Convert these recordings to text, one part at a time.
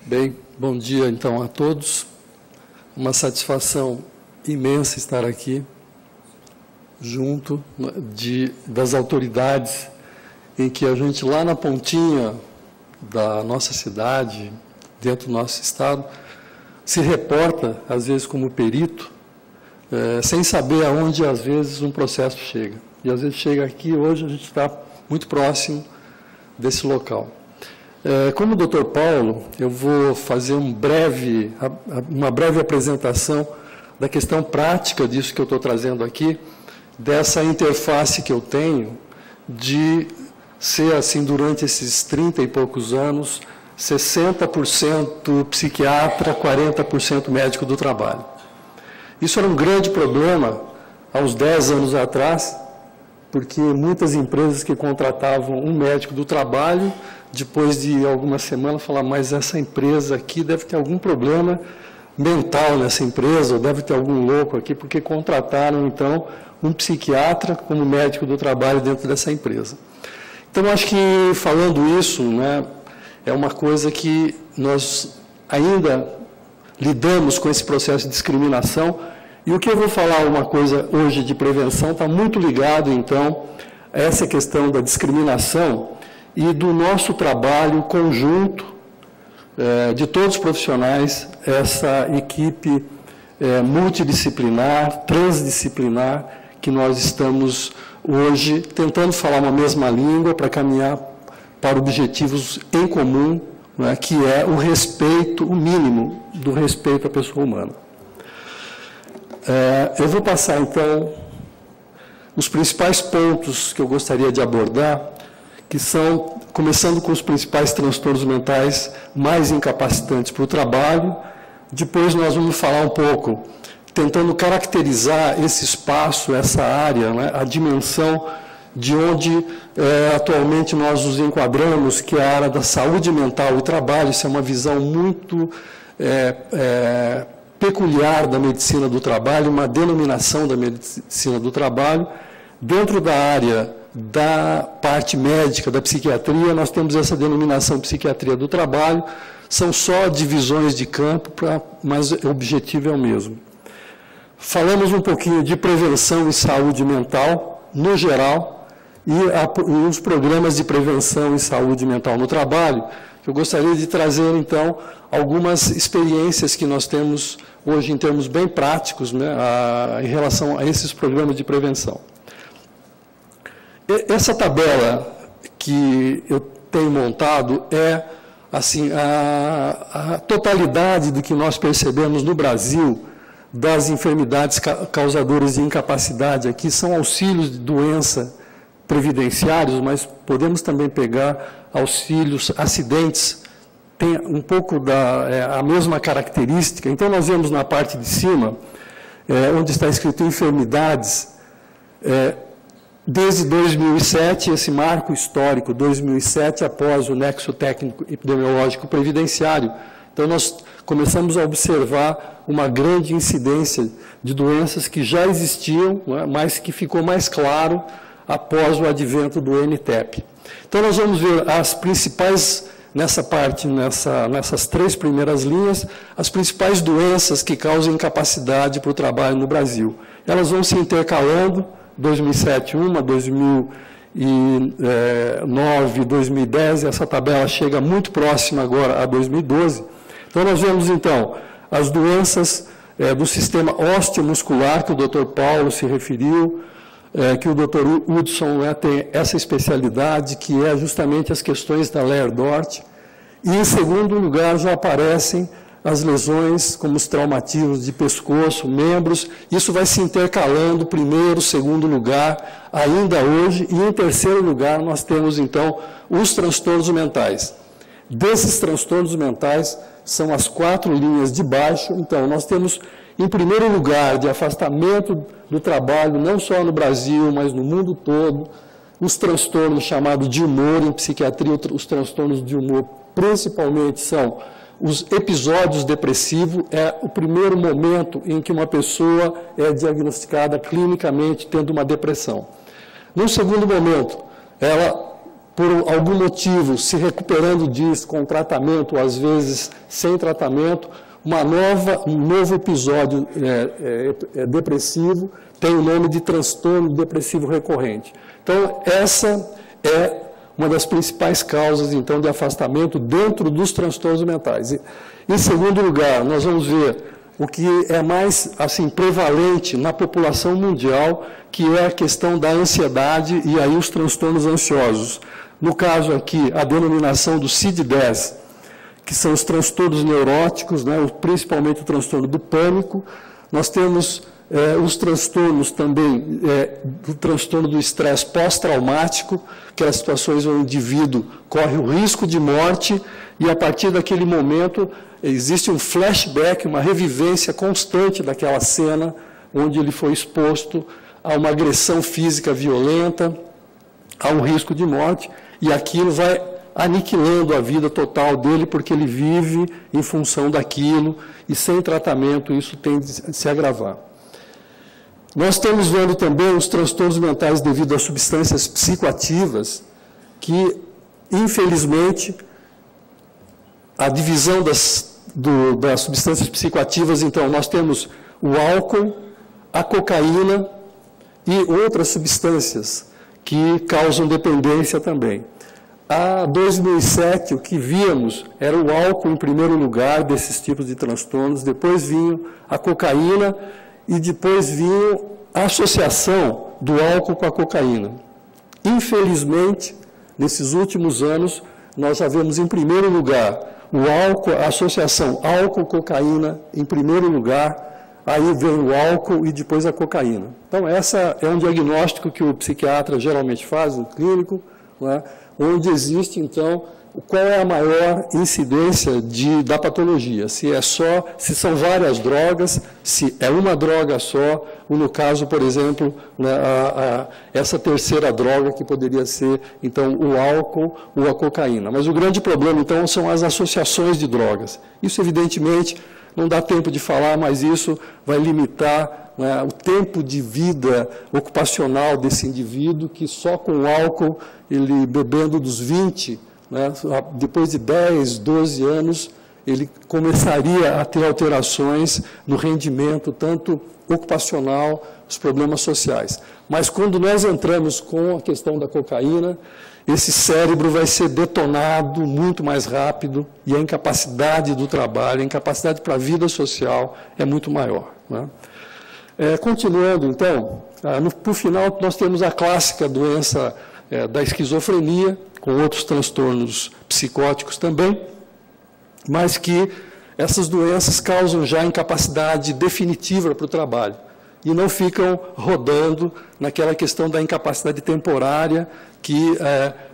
Bem, bom dia então a todos. Uma satisfação imensa estar aqui, junto das autoridades, em que a gente lá na pontinha da nossa cidade, dentro do nosso estado, se reporta, às vezes como perito, sem saber aonde, às vezes, um processo chega. E, às vezes, chega aqui, hoje a gente está muito próximo desse local. Como o Dr. Paulo, eu vou fazer uma breve apresentação da questão prática disso que eu estou trazendo aqui, dessa interface que eu tenho de ser, assim, durante esses 30 e poucos anos, 60% psiquiatra, 40% médico do trabalho. Isso era um grande problema há uns 10 anos atrás, porque muitas empresas que contratavam um médico do trabalho, depois de algumas semanas, falavam, mas essa empresa aqui deve ter algum problema mental nessa empresa, ou deve ter algum louco aqui, porque contrataram, então, um psiquiatra como médico do trabalho dentro dessa empresa. Então, acho que, falando isso, né, é uma coisa que nós ainda lidamos com esse processo de discriminação, e o que eu vou falar, uma coisa hoje de prevenção, está muito ligado, então, a essa questão da discriminação e do nosso trabalho conjunto, de todos os profissionais, essa equipe multidisciplinar, transdisciplinar, que nós estamos hoje tentando falar uma mesma língua para caminhar para objetivos em comum, né, que é o respeito, o mínimo do respeito à pessoa humana. Eu vou passar, então, os principais pontos que eu gostaria de abordar, que são, começando com os principais transtornos mentais mais incapacitantes para o trabalho. Depois nós vamos falar um pouco, tentando caracterizar esse espaço, essa área, né, a dimensão de onde atualmente nós nos enquadramos, que é a área da saúde mental e trabalho. Isso é uma visão muito peculiar da medicina do trabalho, uma denominação da medicina do trabalho. Dentro da área da parte médica, da psiquiatria, nós temos essa denominação psiquiatria do trabalho, são só divisões de campo, mas o objetivo é o mesmo. Falamos um pouquinho de prevenção e saúde mental, no geral, e os programas de prevenção e saúde mental no trabalho. Eu gostaria de trazer, então, algumas experiências que nós temos hoje em termos bem práticos, né, em relação a esses programas de prevenção. Essa tabela que eu tenho montado é, assim, a totalidade do que nós percebemos no Brasil das enfermidades causadoras de incapacidade. Aqui são auxílios de doença previdenciários, mas podemos também pegar auxílios, acidentes, tem um pouco a mesma característica. Então, nós vemos na parte de cima, onde está escrito enfermidades, desde 2007, esse marco histórico, 2007, após o nexo técnico epidemiológico previdenciário. Então, nós começamos a observar uma grande incidência de doenças que já existiam, né, mas que ficou mais claro após o advento do NTEP. Então, nós vamos ver as principais, nessa parte, nessas 3 primeiras linhas, as principais doenças que causam incapacidade para o trabalho no Brasil. Elas vão se intercalando, 2007, 2009, 2010, essa tabela chega muito próxima agora a 2012. Então, nós vemos, então, as doenças do sistema osteomuscular, que o Dr. Paulo se referiu, que o Dr. Hudson, né, tem essa especialidade, que é justamente as questões da Layard-Dort. E, em segundo lugar, já aparecem as lesões, como os traumatismos de pescoço, membros. Isso vai se intercalando, primeiro, segundo lugar, ainda hoje. E, em terceiro lugar, nós temos, então, os transtornos mentais. Desses transtornos mentais, são as 4 linhas de baixo. Então, nós temos, em primeiro lugar, de afastamento do trabalho, não só no Brasil, mas no mundo todo, os transtornos chamados de humor em psiquiatria. Os transtornos de humor, principalmente, são os episódios depressivos. É o primeiro momento em que uma pessoa é diagnosticada clinicamente tendo uma depressão. No segundo momento, ela por algum motivo, se recuperando disso com tratamento, ou às vezes sem tratamento, um novo episódio depressivo tem o nome de transtorno depressivo recorrente. Então, essa é uma das principais causas, então, de afastamento dentro dos transtornos mentais. Em segundo lugar, nós vamos ver o que é mais, assim, prevalente na população mundial, que é a questão da ansiedade e aí os transtornos ansiosos. No caso aqui, a denominação do CID-10, que são os transtornos neuróticos, né, principalmente o transtorno do pânico. Nós temos os transtornos também, do transtorno do estresse pós-traumático, aquelas situações onde o indivíduo corre o risco de morte e, a partir daquele momento, existe um flashback, uma revivência constante daquela cena onde ele foi exposto a uma agressão física violenta, a um risco de morte, e aquilo vai aniquilando a vida total dele, porque ele vive em função daquilo, e sem tratamento isso tende a se agravar. Nós estamos vendo também os transtornos mentais devido a substâncias psicoativas, que, infelizmente, a divisão das substâncias psicoativas, então, nós temos o álcool, a cocaína e outras substâncias que causam dependência também. Há 2007, o que víamos era o álcool em primeiro lugar desses tipos de transtornos, depois vinha a cocaína e depois vinha a associação do álcool com a cocaína. Infelizmente, nesses últimos anos, nós já vemos em primeiro lugar o álcool, a associação álcool-cocaína em primeiro lugar, aí vem o álcool e depois a cocaína. Então, essa é um diagnóstico que o psiquiatra geralmente faz no clínico, né, onde existe, então, qual é a maior incidência da patologia, se são várias drogas, se é uma droga só, ou no caso, por exemplo, né, essa terceira droga que poderia ser, então, o álcool ou a cocaína. Mas o grande problema, então, são as associações de drogas. Isso, evidentemente, não dá tempo de falar, mas isso vai limitar, né, o tempo de vida ocupacional desse indivíduo, que só com o álcool, ele bebendo dos 20, né, depois de 10, 12 anos, ele começaria a ter alterações no rendimento, tanto ocupacional, os problemas sociais. Mas quando nós entramos com a questão da cocaína, esse cérebro vai ser detonado muito mais rápido e a incapacidade do trabalho, a incapacidade para a vida social é muito maior, né? Continuando, então, por final, nós temos a clássica doença da esquizofrenia, com outros transtornos psicóticos também, mas que essas doenças causam já incapacidade definitiva para o trabalho e não ficam rodando naquela questão da incapacidade temporária, que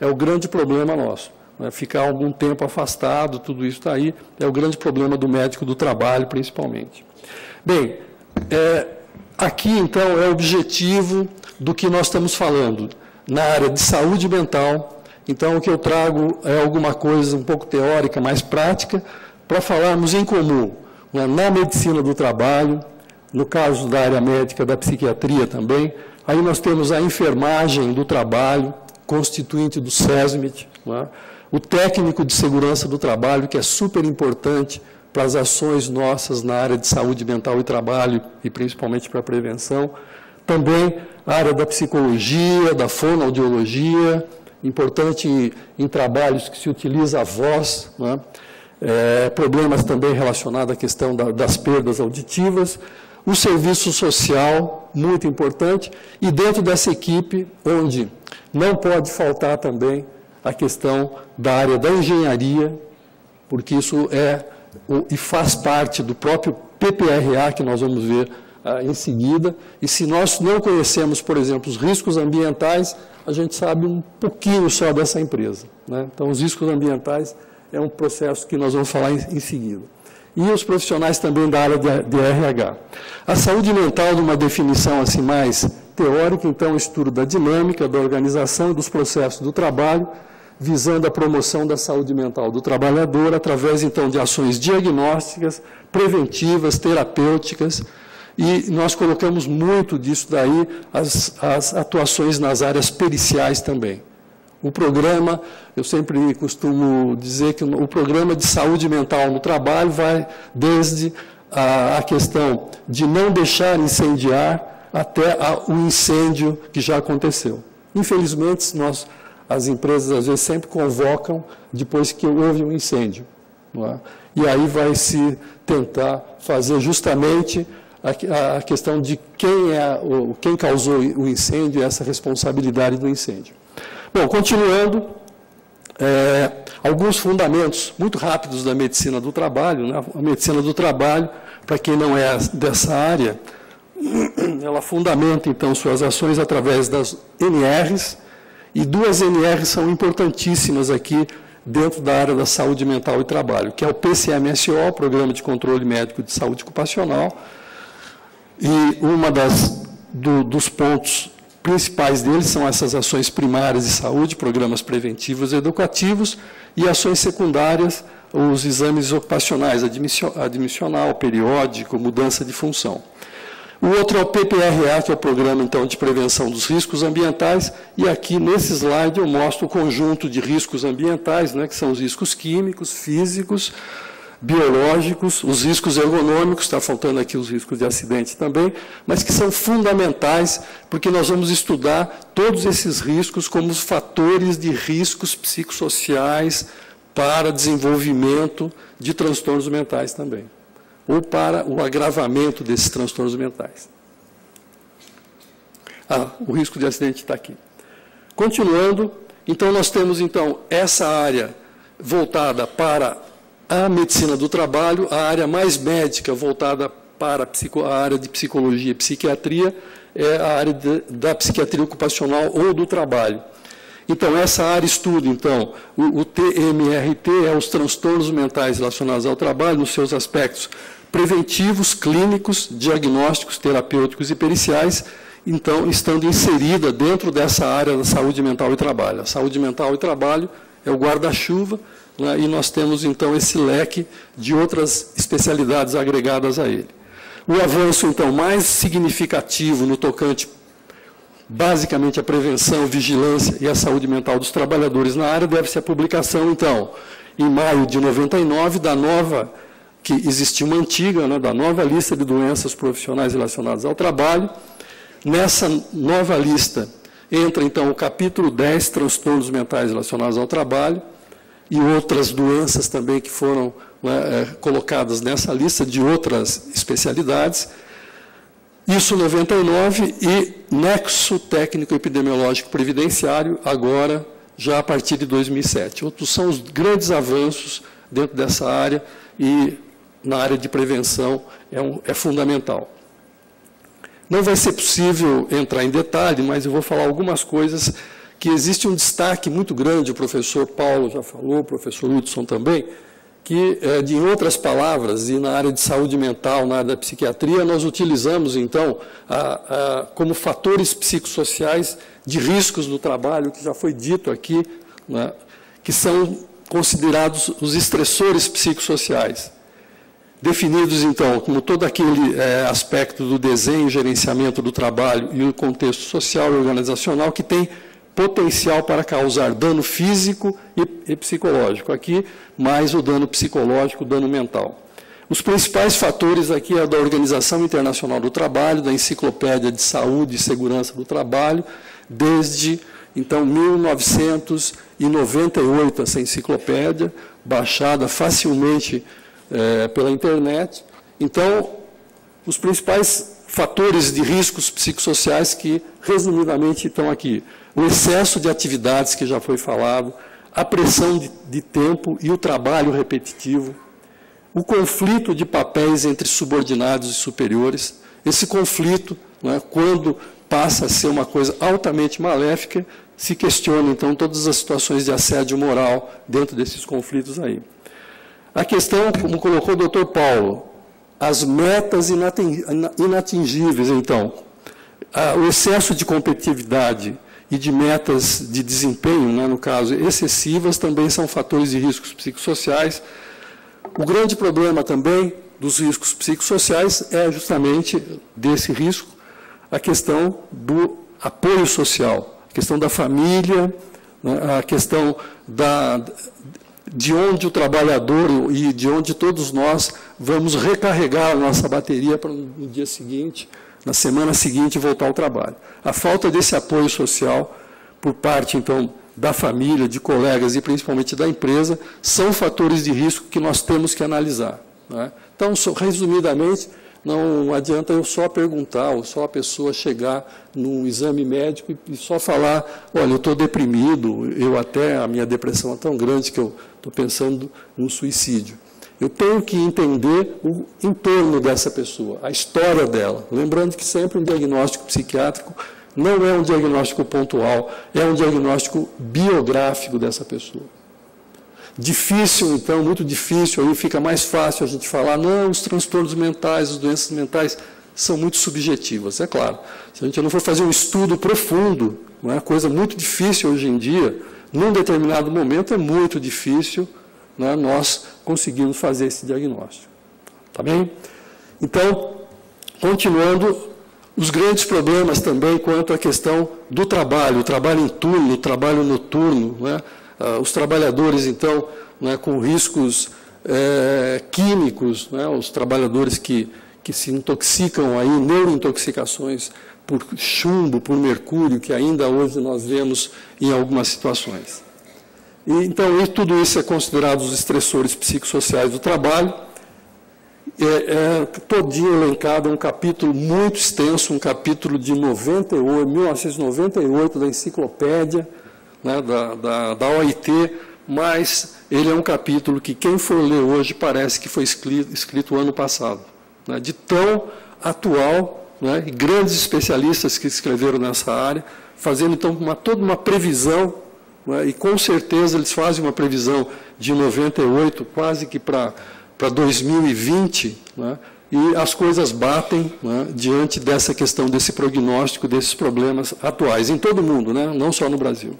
é o grande problema nosso. Ficar algum tempo afastado, tudo isso está aí, é o grande problema do médico do trabalho, principalmente. Bem, aqui, então, é o objetivo do que nós estamos falando, na área de saúde mental. Então, o que eu trago é alguma coisa um pouco teórica, mais prática, para falarmos em comum, né, na medicina do trabalho, no caso da área médica, da psiquiatria também. Aí nós temos a enfermagem do trabalho, constituinte do SESMIT, né, o técnico de segurança do trabalho, que é super importante para as ações nossas na área de saúde mental e trabalho, e principalmente para a prevenção. Também a área da psicologia, da fonoaudiologia, importante em trabalhos que se utiliza a voz, né? Problemas também relacionados à questão das perdas auditivas, o serviço social, muito importante, e dentro dessa equipe, onde não pode faltar também a questão da área da engenharia, porque isso e faz parte do próprio PPRA, que nós vamos ver em seguida, e se nós não conhecemos, por exemplo, os riscos ambientais, a gente sabe um pouquinho só dessa empresa, né? Então, os riscos ambientais é um processo que nós vamos falar em seguida. E os profissionais também da área de RH. A saúde mental, numa definição assim mais teórica, então, o estudo da dinâmica, da organização e dos processos do trabalho, visando a promoção da saúde mental do trabalhador, através, então, de ações diagnósticas, preventivas, terapêuticas, e nós colocamos muito disso daí, as atuações nas áreas periciais também. O programa, eu sempre costumo dizer que o programa de saúde mental no trabalho vai desde a questão de não deixar incendiar até o incêndio que já aconteceu. Infelizmente, as empresas às vezes sempre convocam depois que houve um incêndio, não é? E aí vai se tentar fazer justamente a questão de quem causou o incêndio e essa responsabilidade do incêndio. Bom, continuando, alguns fundamentos muito rápidos da medicina do trabalho, né? A medicina do trabalho, para quem não é dessa área, ela fundamenta, então, suas ações através das NRs, e duas NRs são importantíssimas aqui dentro da área da saúde mental e trabalho, que é o PCMSO, Programa de Controle Médico de Saúde Ocupacional, e dos pontos principais deles são essas ações primárias de saúde, programas preventivos e educativos, e ações secundárias, os exames ocupacionais, admissional, periódico, mudança de função. O outro é o PPRA, que é o Programa, então, de Prevenção dos Riscos Ambientais, e aqui, nesse slide, eu mostro o conjunto de riscos ambientais, né, que são os riscos químicos, físicos, biológicos, os riscos ergonômicos, está faltando aqui os riscos de acidente também, mas que são fundamentais, porque nós vamos estudar todos esses riscos como os fatores de riscos psicossociais para desenvolvimento de transtornos mentais também, ou para o agravamento desses transtornos mentais. O risco de acidente está aqui. Continuando, então nós temos então essa área voltada para a medicina do trabalho, a área mais médica voltada para a área de psicologia e psiquiatria, é a área da psiquiatria ocupacional ou do trabalho. Então, essa área estuda, então, o TMRT é os transtornos mentais relacionados ao trabalho, nos seus aspectos preventivos, clínicos, diagnósticos, terapêuticos e periciais, então, estando inserida dentro dessa área da saúde mental e trabalho. A saúde mental e trabalho é o guarda-chuva, né, e nós temos, então, esse leque de outras especialidades agregadas a ele. O avanço, então, mais significativo no tocante, basicamente, à prevenção, vigilância e à saúde mental dos trabalhadores na área, deve-se à publicação, então, em maio de 99, da nova, que existia uma antiga, né, da nova lista de doenças profissionais relacionadas ao trabalho. Nessa nova lista entra, então, o capítulo 10, transtornos mentais relacionados ao trabalho, e outras doenças também que foram, né, colocadas nessa lista de outras especialidades. Isso 99, e nexo técnico epidemiológico previdenciário, agora, já a partir de 2007. Outros são os grandes avanços dentro dessa área, e na área de prevenção é fundamental. Não vai ser possível entrar em detalhe, mas eu vou falar algumas coisas que existe um destaque muito grande, o professor Paulo já falou, o professor Hudson também, que, em outras palavras, e na área de saúde mental, na área da psiquiatria, nós utilizamos, então, como fatores psicossociais de riscos do trabalho, que já foi dito aqui, né, que são considerados os estressores psicossociais. Definidos, então, como todo aquele aspecto do desenho e gerenciamento do trabalho e o contexto social e organizacional que tem potencial para causar dano físico e psicológico. Aqui, mais o dano psicológico, o dano mental. Os principais fatores aqui é da Organização Internacional do Trabalho, da Enciclopédia de Saúde e Segurança do Trabalho, desde, então, 1998, essa enciclopédia, baixada facilmente pela internet. Então, os principais fatores de riscos psicossociais que, resumidamente, estão aqui. O excesso de atividades, que já foi falado, a pressão de tempo e o trabalho repetitivo, o conflito de papéis entre subordinados e superiores. Esse conflito, né, quando passa a ser uma coisa altamente maléfica, se questiona, então, todas as situações de assédio moral dentro desses conflitos aí. A questão, como colocou o doutor Paulo, as metas inatingíveis, então, o excesso de competitividade e de metas de desempenho, né, no caso, excessivas, também são fatores de riscos psicossociais. O grande problema também dos riscos psicossociais é justamente desse risco, a questão do apoio social, a questão da família, né, a questão de onde o trabalhador e de onde todos nós vamos recarregar a nossa bateria para no dia seguinte, na semana seguinte, voltar ao trabalho. A falta desse apoio social por parte, então, da família, de colegas e principalmente da empresa, são fatores de risco que nós temos que analisar, né? Então, resumidamente, não adianta eu só perguntar, ou só a pessoa chegar num exame médico e só falar, olha, eu estou deprimido, a minha depressão é tão grande que eu estou pensando no suicídio. Eu tenho que entender o entorno dessa pessoa, a história dela. Lembrando que sempre um diagnóstico psiquiátrico não é um diagnóstico pontual, é um diagnóstico biográfico dessa pessoa. Difícil, então, muito difícil, aí fica mais fácil a gente falar, não, os transtornos mentais, as doenças mentais são muito subjetivas, é claro. Se a gente não for fazer um estudo profundo, não é coisa muito difícil hoje em dia, num determinado momento é muito difícil, né, nós conseguirmos fazer esse diagnóstico. Tá bem? Então, continuando, os grandes problemas também quanto à questão do trabalho, o trabalho em turno, o trabalho noturno, né? Os trabalhadores, então, né, com riscos químicos, né, os trabalhadores que se intoxicam, aí, neurointoxicações por chumbo, por mercúrio, que ainda hoje nós vemos em algumas situações. Então, tudo isso é considerado os estressores psicossociais do trabalho. Todinho elencado, um capítulo muito extenso, um capítulo de 1998, da enciclopédia, né, da OIT, mas ele é um capítulo que quem for ler hoje parece que foi escrito ano passado, né, de tão atual, né, e grandes especialistas que escreveram nessa área, fazendo então toda uma previsão, né, e com certeza eles fazem uma previsão de 98, quase que para 2020, né, e as coisas batem, né, diante dessa questão, desse prognóstico, desses problemas atuais, em todo o mundo, né, não só no Brasil.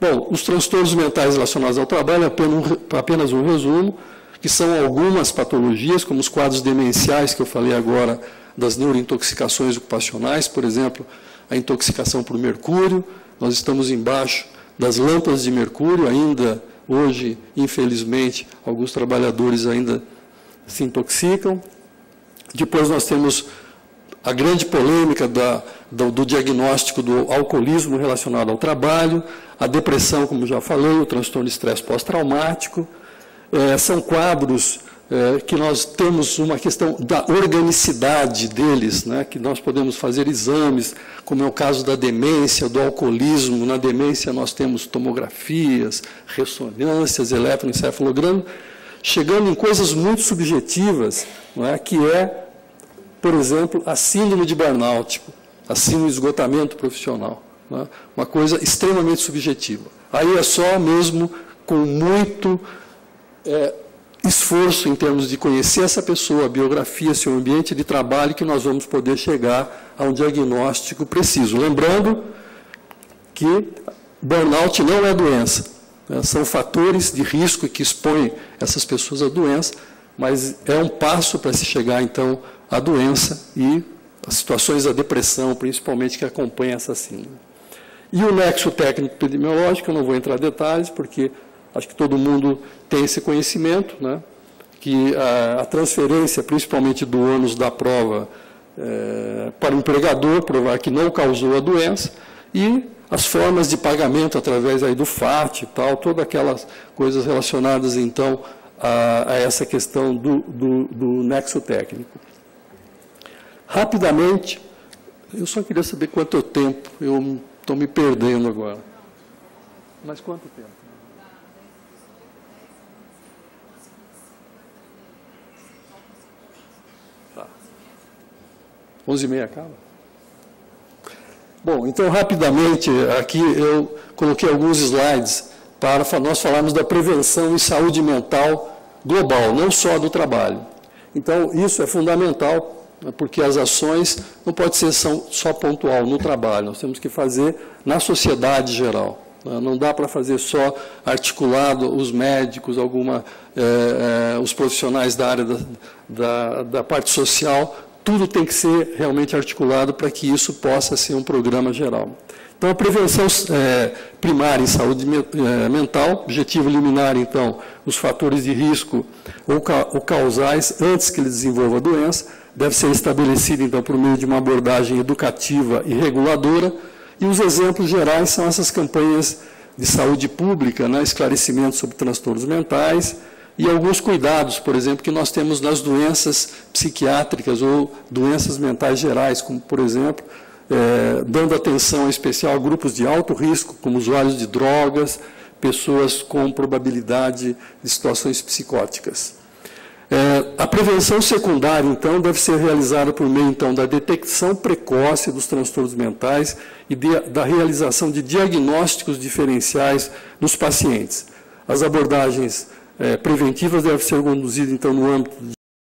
Bom, os transtornos mentais relacionados ao trabalho, apenas um resumo, que são algumas patologias, como os quadros demenciais, que eu falei agora, das neurointoxicações ocupacionais, por exemplo, a intoxicação por mercúrio. Nós estamos embaixo das lâmpadas de mercúrio, ainda hoje, infelizmente, alguns trabalhadores ainda se intoxicam. Depois nós temos a grande polêmica do diagnóstico do alcoolismo relacionado ao trabalho, a depressão, como já falei, o transtorno de estresse pós-traumático. São quadros que nós temos uma questão da organicidade deles, né, que nós podemos fazer exames, como é o caso da demência, do alcoolismo. Na demência nós temos tomografias, ressonâncias, eletroencefalograma, chegando em coisas muito subjetivas, não é, que é, por exemplo, a síndrome de burnout, a síndrome de esgotamento profissional, né? Uma coisa extremamente subjetiva. Aí é só mesmo com muito esforço em termos de conhecer essa pessoa, a biografia, seu ambiente de trabalho, que nós vamos poder chegar a um diagnóstico preciso. Lembrando que burnout não é doença, né? São fatores de risco que expõem essas pessoas à doença, mas é um passo para se chegar, então, à doença e as situações da depressão, principalmente, que acompanham essa síndrome. E o nexo técnico epidemiológico, eu não vou entrar em detalhes, porque acho que todo mundo tem esse conhecimento, né, que a transferência, principalmente do ônus da prova para o empregador, provar que não causou a doença, e as formas de pagamento através aí do FAT e tal, todas aquelas coisas relacionadas, então, a essa questão do nexo técnico. Rapidamente, eu só queria saber quanto tempo, eu estou me perdendo agora. Mas quanto tempo? Tá. 11h30 acaba? Bom, então, rapidamente, aqui eu coloquei alguns slides para nós falarmos da prevenção e saúde mental global, não só do trabalho. Então, isso é fundamental, porque as ações não podem ser só pontual no trabalho, nós temos que fazer na sociedade geral. Não dá para fazer só articulado os médicos, os profissionais da área da parte social tudo tem que ser realmente articulado para que isso possa ser um programa geral. Então, a prevenção primária em saúde mental, objetivo eliminar, então, os fatores de risco ou causais antes que ele desenvolva a doença, deve ser estabelecida, então, por meio de uma abordagem educativa e reguladora, e os exemplos gerais são essas campanhas de saúde pública, né, esclarecimento sobre transtornos mentais, e alguns cuidados, por exemplo, que nós temos nas doenças psiquiátricas ou doenças mentais gerais, como, por exemplo, dando atenção especial a grupos de alto risco, como usuários de drogas, pessoas com probabilidade de situações psicóticas. A prevenção secundária, então, deve ser realizada por meio, então, da detecção precoce dos transtornos mentais e da realização de diagnósticos diferenciais nos pacientes. As abordagens preventivas devem ser conduzidas, então, no âmbito